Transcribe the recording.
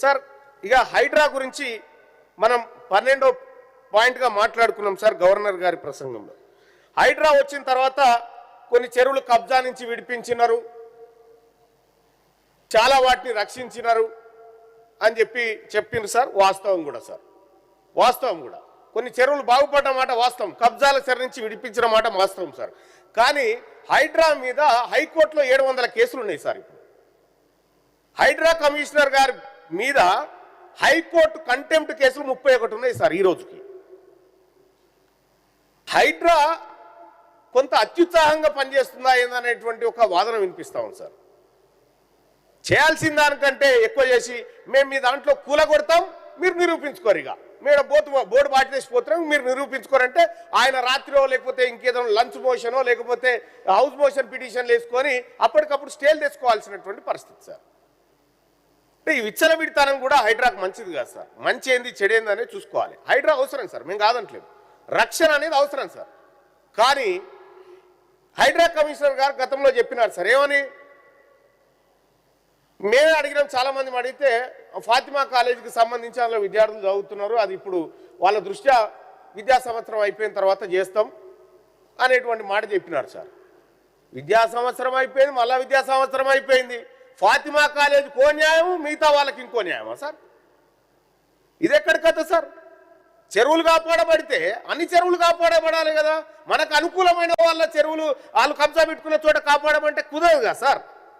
Sir ఇక హైడ్రా గురించి మనం 12వ పాయింట్గా మాట్లాడుకున్నాం సార్ గవర్నర్ గారి ప్రసంగంలో. హైడ్రా వచ్చిన తర్వాత కొన్ని చెరువులు కబ్జా నుంచి విడిపించినారు, చాలా వాటిని రక్షించినారు అని చెప్పిండ్రు సార్. వాస్తవం కూడా సార్, వాస్తవం కూడా. కొన్ని చెరువులు బాగుపడ్డ మాట వాస్తవం, కబ్జాల చెర నుంచి విడిపించిన మాట వాస్తవం సార్. కానీ హైడ్రా మీద హైకోర్టులో 700 కేసులు ఉన్నాయి సార్. ఇప్పుడు హైడ్రా కమిషనర్ గారి మీద హైకోర్టు కంటెంప్ట్ కేసులు 31 ఉన్నాయి సార్ ఈ రోజుకి. హైడ్రా కొంత అత్యుత్సాహంగా పనిచేస్తుందా ఏందనేటువంటి ఒక వాదన వినిపిస్తా ఉంది సార్. చేయాల్సిన దానికంటే ఎక్కువ చేసి మేము మీ దాంట్లో కూలగొడతాం, మీరు నిరూపించుకోరు, ఇక మీరు బోర్డు బాటేసి పోతున్నాం, మీరు నిరూపించుకోరంటే ఆయన రాత్రిలో లేకపోతే ఇంకేదో లంచ్ మోషనో లేకపోతే హౌస్ మోషన్ పిటిషన్లు వేసుకొని అప్పటికప్పుడు స్టేలు తెచ్చుకోవాల్సినటువంటి పరిస్థితి సార్. అంటే ఈ విచ్చలవిడితనం కూడా హైడ్రాకు మంచిది కాదు సార్. మంచి ఏంది చెడేంది అనేది చూసుకోవాలి. హైడ్రా అవసరం సార్, మేము కాదంటలేము, రక్షణ అనేది అవసరం సార్. కానీ హైడ్రా కమిషనర్ గారు గతంలో చెప్పినారు సార్, ఏమని మేమే అడిగినాం, చాలామంది అడిగితే ఫాతిమా కాలేజీకి సంబంధించి అందులో విద్యార్థులు చదువుతున్నారు, అది ఇప్పుడు వాళ్ళ దృష్ట్యా విద్యా సంవత్సరం అయిపోయిన తర్వాత చేస్తాం అనేటువంటి మాట చెప్పినారు సార్. విద్యా సంవత్సరం అయిపోయింది, మళ్ళా విద్యా సంవత్సరం అయిపోయింది. ఫాతిమా కాలేజీకి ఓ న్యాయం, మిగతా వాళ్ళకి ఇంకో న్యాయమా సార్? ఇది ఎక్కడి కథ సార్? చెరువులు కాపాడబడితే అన్ని చెరువులు కాపాడబడాలి కదా. మనకు అనుకూలమైన వాళ్ళ చెరువులు వాళ్ళు కబ్జా పెట్టుకున్న చోట కాపాడమంటే కుదరదు కదా సార్.